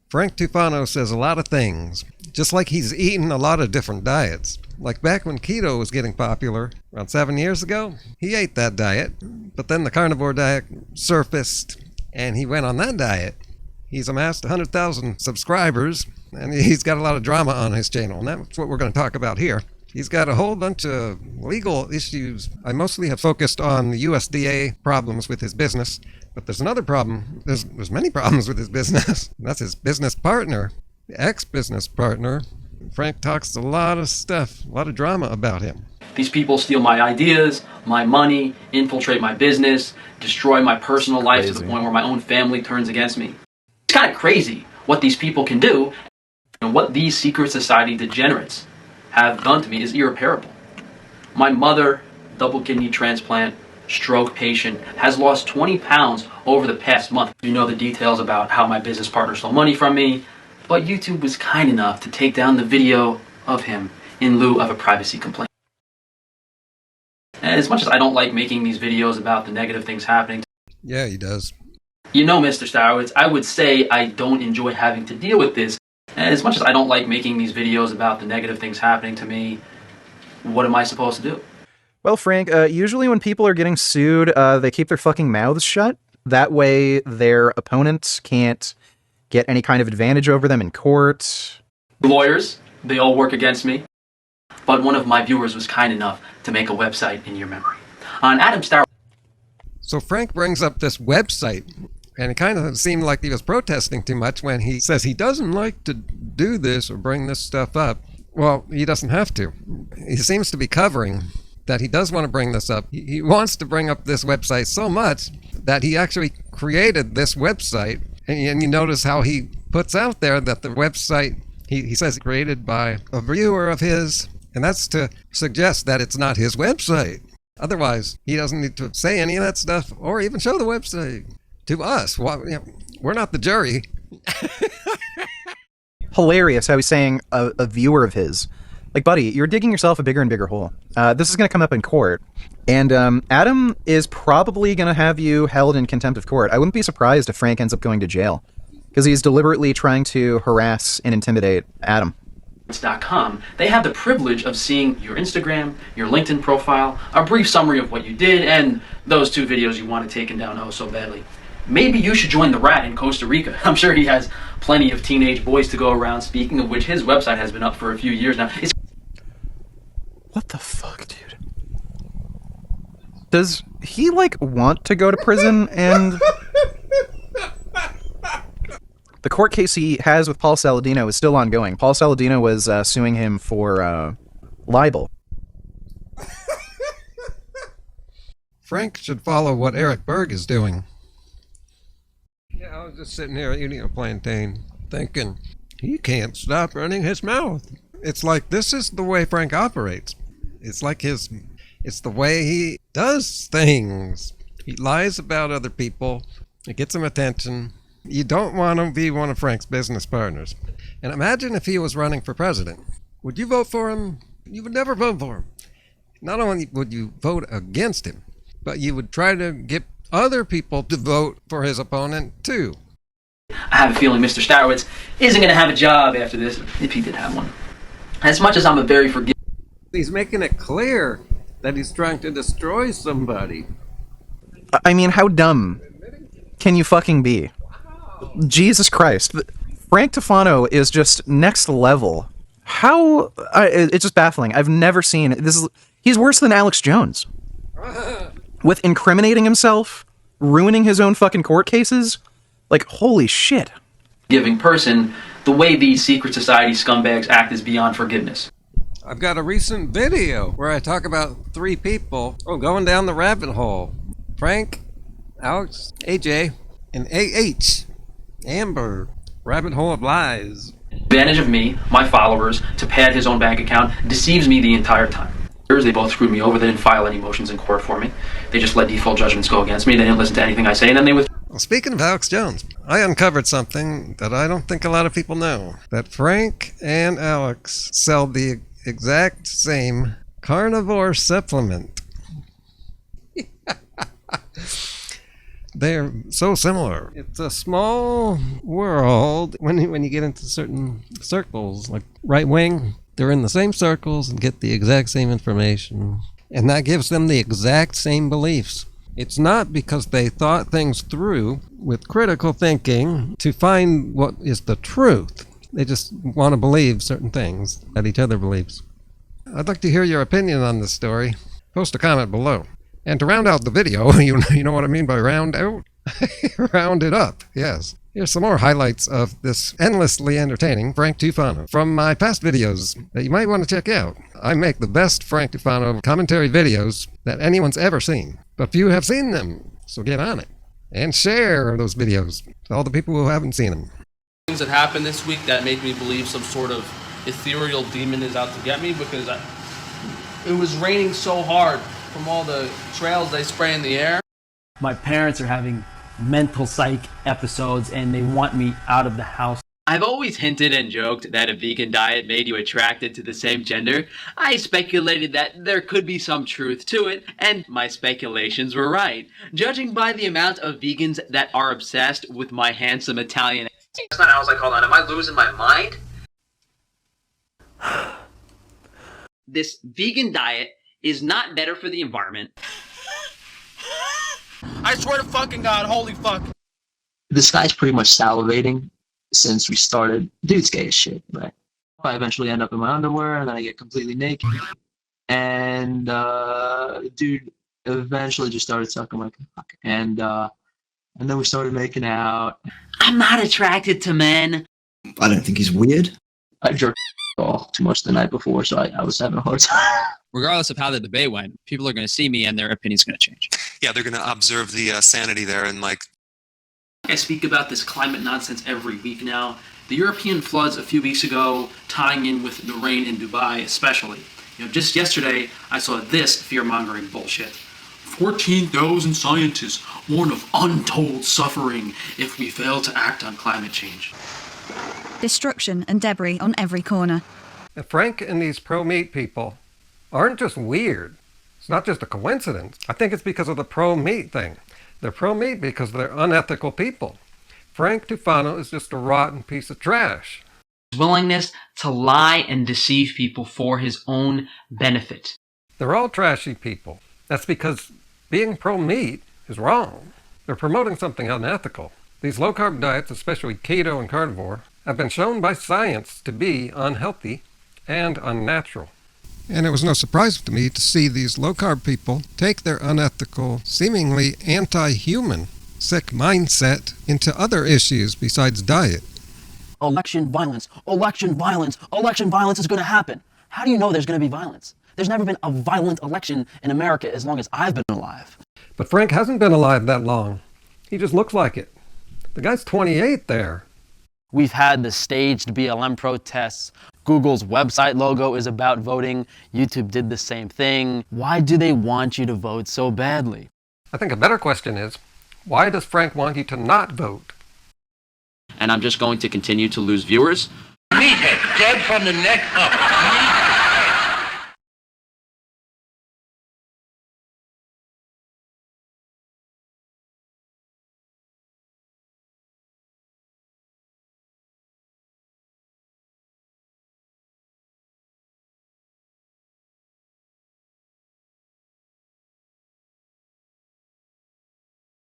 Frank Tufano says a lot of things, just like he's eaten a lot of different diets. Like back when keto was getting popular, around 7 years ago, he ate that diet, but then the carnivore diet surfaced, and he went on that diet. He's amassed 100,000 subscribers, and he's got a lot of drama on his channel, and that's what we're going to talk about here. He's got a whole bunch of legal issues. I mostly have focused on the USDA problems with his business, but there's another problem. There's many problems with his business. That's his business partner, ex-business partner. Frank talks a lot of stuff, a lot of drama about him. These people steal my ideas, my money, infiltrate my business, destroy my personal life to the point where my own family turns against me. It's kind of crazy what these people can do, and what these secret society degenerates have done to me is irreparable. My mother, double kidney transplant, stroke patient, has lost 20 pounds over the past month. You know the details about how my business partner stole money from me, but YouTube was kind enough to take down the video of him in lieu of a privacy complaint. And as much as I don't like making these videos about the negative things happening, yeah, he does. You know, Mr. Starowitz, I would say I don't enjoy having to deal with this. And as much as I don't like making these videos about the negative things happening to me, what am I supposed to do? Well, Frank, usually when people are getting sued, they keep their fucking mouths shut. That way their opponents can't get any kind of advantage over them in court. Lawyers, they all work against me. But one of my viewers was kind enough to make a website in your memory. On Adam Starowitz. So Frank brings up this website, and it kind of seemed like he was protesting too much when he says he doesn't like to do this or bring this stuff up. Well, he doesn't have to. He seems to be covering that he does want to bring this up. He wants to bring up this website so much that he actually created this website. And you notice how he puts out there that the website, he says created by a viewer of his, and that's to suggest that it's not his website. Otherwise, he doesn't need to say any of that stuff or even show the website to us. We're not the jury. Hilarious how he's saying a viewer of his. Like, buddy, you're digging yourself a bigger and bigger hole. This is going to come up in court. And Adam is probably going to have you held in contempt of court. I wouldn't be surprised if Frank ends up going to jail, because he's deliberately trying to harass and intimidate Adam. .com, they have the privilege of seeing your Instagram, your LinkedIn profile, a brief summary of what you did, and those 2 videos you wanted taken down oh so badly. Maybe you should join the rat in Costa Rica. I'm sure he has plenty of teenage boys to go around, speaking of which his website has been up for a few years now. What the fuck, dude? Does he, like, want to go to prison and... The court case he has with Paul Saladino is still ongoing. Paul Saladino was suing him for libel. Frank should follow what Eric Berg is doing. Yeah, I was just sitting here eating a plantain, thinking, he can't stop running his mouth. It's like, this is the way Frank operates. It's like it's the way he does things. He lies about other people. It gets him attention. You don't want to be one of Frank's business partners. And imagine if he was running for president. Would you vote for him? You would never vote for him. Not only would you vote against him, but you would try to get other people to vote for his opponent too. I have a feeling Mr. Starowitz isn't going to have a job after this, if he did have one. As much as I'm a very forgiving... He's making it clear that he's trying to destroy somebody. I mean, how dumb can you fucking be? Jesus Christ. Frank Tufano is just next level. How... it's just baffling. I've never seen... He's worse than Alex Jones. With incriminating himself, ruining his own fucking court cases. Like, holy shit. Giving person, the way these secret society scumbags act is beyond forgiveness. I've got a recent video where I talk about 3 people going down the rabbit hole. Frank, Alex, AJ, and AH. Amber. Rabbit hole of lies. Advantage of me, my followers, to pad his own bank account, deceives me the entire time. They both screwed me over. They didn't file any motions in court for me. They just let default judgments go against me. They didn't listen to anything I say, and then they withdrew. Well, speaking of Alex Jones, I uncovered something that I don't think a lot of people know. That Frank and Alex sell the exact same carnivore supplement. They're so similar. It's a small world when you get into certain circles, like right wing, they're in the same circles and get the exact same information. And that gives them the exact same beliefs. It's not because they thought things through with critical thinking to find what is the truth. They just want to believe certain things that each other believes. I'd like to hear your opinion on this story. Post a comment below. And to round out the video, you know what I mean by round out? Round it up, yes. Here's some more highlights of this endlessly entertaining Frank Tufano from my past videos that you might want to check out. I make the best Frank Tufano commentary videos that anyone's ever seen. But few have seen them, so get on it. And share those videos to all the people who haven't seen them. Things that happened this week that made me believe some sort of ethereal demon is out to get me, because it was raining so hard from all the trails they spray in the air. My parents are having mental psych episodes and they want me out of the house. I've always hinted and joked that a vegan diet made you attracted to the same gender. I speculated that there could be some truth to it, and my speculations were right. Judging by the amount of vegans that are obsessed with my handsome Italian... I was like, hold on, am I losing my mind? This vegan diet is not better for the environment. I swear to fucking God, holy fuck. This guy's pretty much salivating since we started. Dude's gay as shit, right? I eventually end up in my underwear, and then I get completely naked. And dude eventually just started sucking my cock. And then we started making out. I'm not attracted to men. I don't think he's weird. I jerked off too much the night before, so I was having a hard time. Regardless of how the debate went, people are going to see me and their opinion's going to change. Yeah, they're going to observe the sanity there and like... I speak about this climate nonsense every week now. The European floods a few weeks ago, tying in with the rain in Dubai especially. Just yesterday, I saw this fear-mongering bullshit. 14,000 scientists warn of untold suffering if we fail to act on climate change. Destruction and debris on every corner. And Frank and these pro-meat people aren't just weird. It's not just a coincidence. I think it's because of the pro-meat thing. They're pro-meat because they're unethical people. Frank Tufano is just a rotten piece of trash. Willingness to lie and deceive people for his own benefit. They're all trashy people. That's because being pro-meat is wrong. They're promoting something unethical. These low-carb diets, especially keto and carnivore, have been shown by science to be unhealthy and unnatural. And it was no surprise to me to see these low-carb people take their unethical, seemingly anti-human, sick mindset into other issues besides diet. Election violence, election violence, election violence is going to happen. How do you know there's going to be violence? There's never been a violent election in America as long as I've been alive. But Frank hasn't been alive that long. He just looks like it. The guy's 28 there. We've had the staged BLM protests. Google's website logo is about voting. YouTube did the same thing. Why do they want you to vote so badly? I think a better question is, why does Frank want you to not vote? And I'm just going to continue to lose viewers. Meathead, dead from the neck up.